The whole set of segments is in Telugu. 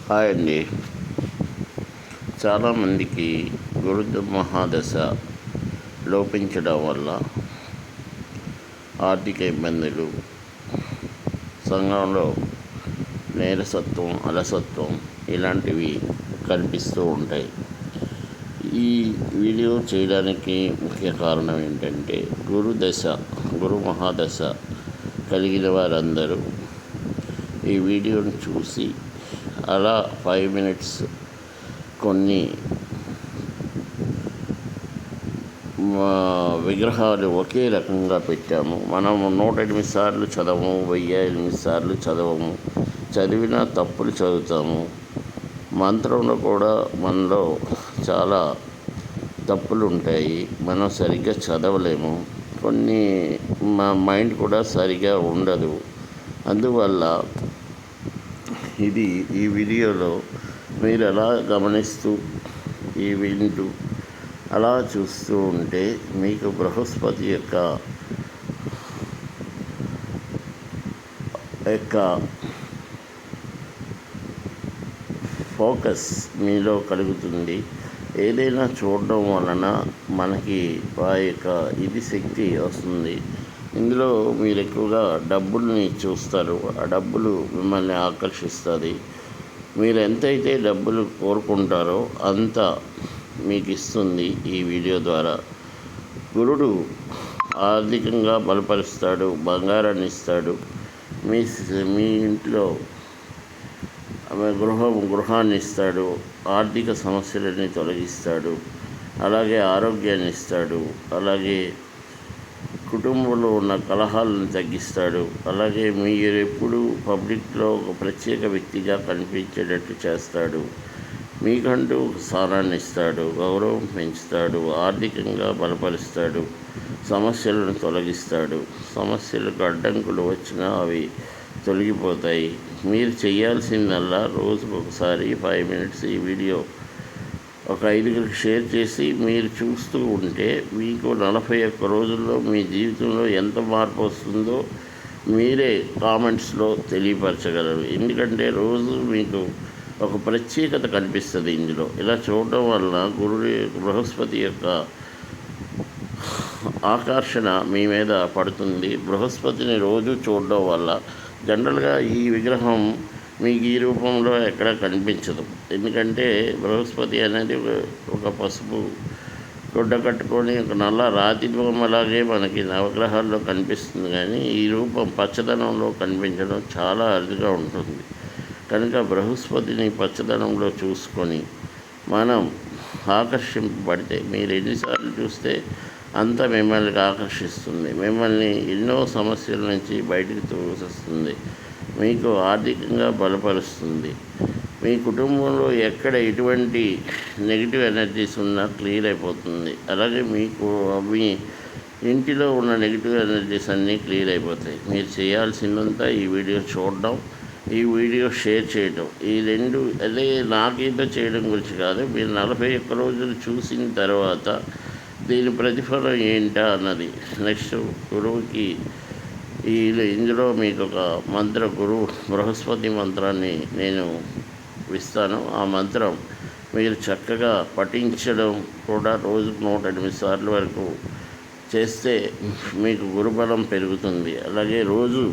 హాయ్ అండి. చాలామందికి గురు మహాదశ లోపించడం వల్ల ఆర్థిక ఇబ్బందులు, సంఘంలో నీరసత్వం, అలసత్వం ఇలాంటివి కనిపిస్తూ ఉంటాయి. ఈ వీడియో చేయడానికి ముఖ్య కారణం ఏంటంటే గురు మహాదశ కలిగిన వారందరూ ఈ వీడియోని చూసి అలా 5 మినిట్స్ కొన్ని విగ్రహాలు ఒకే రకంగా పెట్టాము. మనం 108 సార్లు చదవము, 1008 సార్లు చదవము. చదివినా తప్పులు చదువుతాము. మంత్రంలో కూడా మనలో చాలా తప్పులు ఉంటాయి. మనం సరిగ్గా చదవలేము. కొన్ని మైండ్ కూడా సరిగా ఉండదు. అందువల్ల ఈ వీడియోలో మీరు అలా గమనిస్తూ వింటూ అలా చూస్తూ ఉంటే మీకు బృహస్పతి యొక్క ఫోకస్ మీలో కలుగుతుంది. ఏదైనా చూడడం వలన మనకి ఆ యొక్క శక్తి వస్తుంది. ఇందులో మీరు ఎక్కువగా డబ్బుల్ని చూస్తారు. ఆ డబ్బులు మిమ్మల్ని ఆకర్షిస్తుంది. మీరు ఎంతైతే డబ్బులు కోరుకుంటారో అంత మీకు ఇస్తుంది. ఈ వీడియో ద్వారా గురుడు ఆర్థికంగా బలపరుస్తాడు, బంగారాన్ని ఇస్తాడు. మీ ఇంట్లో గృహాన్ని ఇస్తాడు, ఆర్థిక సమస్యలని తొలగిస్తాడు, అలాగే ఆరోగ్యాన్ని ఇస్తాడు, అలాగే కుటుంబంలో ఉన్న కలహాలను తగ్గిస్తాడు. అలాగే మీరు ఎప్పుడు పబ్లిక్లో ఒక ప్రత్యేక వ్యక్తిగా కనిపించేటట్టు చేస్తాడు. మీకంటూ స్థానాన్ని ఇస్తాడు, గౌరవం పెంచుతాడు, ఆర్థికంగా బలపరుస్తాడు, సమస్యలను తొలగిస్తాడు. సమస్యలకు అడ్డంకులు వచ్చినా అవి తొలగిపోతాయి. మీరు చేయాల్సిందల్లా రోజుకు ఒకసారి 5 మినిట్స్ ఈ వీడియో ఒక 5గురికి షేర్ చేసి మీరు చూస్తూ ఉంటే మీకు 41 రోజుల్లో మీ జీవితంలో ఎంత మార్పు వస్తుందో మీరే కామెంట్స్లో తెలియపరచగలరు. ఎందుకంటే రోజు మీకు ఒక ప్రత్యేకత కనిపిస్తుంది. ఇందులో ఇలా చూడడం వల్ల బృహస్పతి యొక్క ఆకర్షణ మీ మీద పడుతుంది. బృహస్పతిని రోజు చూడడం వల్ల జనరల్గా ఈ విగ్రహం మీకు ఈ రూపంలో ఎక్కడ కనిపించదు. ఎందుకంటే బృహస్పతి అనేది ఒక పసుపు గుడ్డ కట్టుకొని ఒక నల్ల రాతి బొమ్మలాగే మనకి నవగ్రహాల్లో కనిపిస్తుంది. కానీ ఈ రూపం పచ్చదనంలో కనిపించడం చాలా అరుదుగా ఉంటుంది. కనుక బృహస్పతిని పచ్చదనంలో చూసుకొని మనం ఆకర్షింపబడితే మీరు ఎన్నిసార్లు చూస్తే అంత మిమ్మల్ని ఆకర్షిస్తుంది. మిమ్మల్ని ఎన్నో సమస్యల నుంచి బయటికి తోసేస్తుంది. మీకు ఆర్థికంగా బలపరుస్తుంది. మీ కుటుంబంలో ఎక్కడ ఎటువంటి నెగిటివ్ ఎనర్జీస్ ఉన్నా క్లియర్ అయిపోతుంది. అలాగే మీ ఇంటిలో ఉన్న నెగిటివ్ ఎనర్జీస్ అన్నీ క్లియర్ అయిపోతాయి. మీరు చేయాల్సిందంతా ఈ వీడియో చూడడం, ఈ వీడియో షేర్ చేయడం. ఈ రెండు అదే నాకేదో చేయడం గురించి కాదు. మీరు 41 రోజులు చూసిన తర్వాత దీని ప్రతిఫలం ఏంటా అన్నది నెక్స్ట్ గురువుకి ఇందులో మీకు ఒక బృహస్పతి మంత్రాన్ని నేను ఇస్తాను. ఆ మంత్రం మీరు చక్కగా పఠించడం కూడా రోజుకు 108 సార్లు వరకు చేస్తే మీకు గురుబలం పెరుగుతుంది. అలాగే రోజు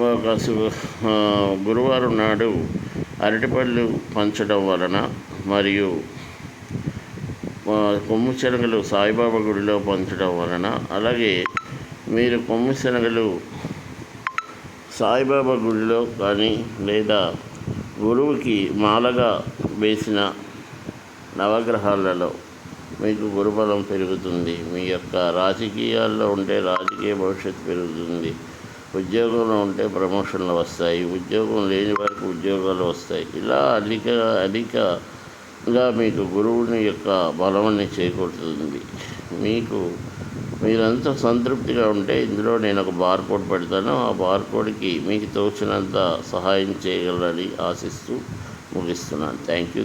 ఒక గురువారం నాడు అరటిపళ్ళు పంచడం వలన మరియు కొమ్ము శనగలు సాయిబాబా గుడిలో పంచడం వలన, అలాగే మీరు కొమ్ము శనగలు సాయిబాబా గుడిలో కానీ లేదా గురువుకి మాలగా వేసిన నవగ్రహాలలో మీకు గురుబలం పెరుగుతుంది. మీ యొక్క రాజకీయాల్లో ఉంటే రాజకీయ భవిష్యత్తు పెరుగుతుంది. ఉద్యోగంలో ఉంటే ప్రమోషన్లు వస్తాయి. ఉద్యోగం లేని వారికి ఉద్యోగాలు వస్తాయి. ఇలా అధికంగా మీకు గురువుని యొక్క బలాన్ని చేకూరుతుంది. మీరంతా సంతృప్తిగా ఉంటే ఇందులో నేను ఒక బార్కోడ్ పెడతాను. ఆ బార్కోడ్కి మీకు తోచినంత సహాయం చేయగలరని ఆశిస్తూ ముగిస్తున్నాను. Thank you.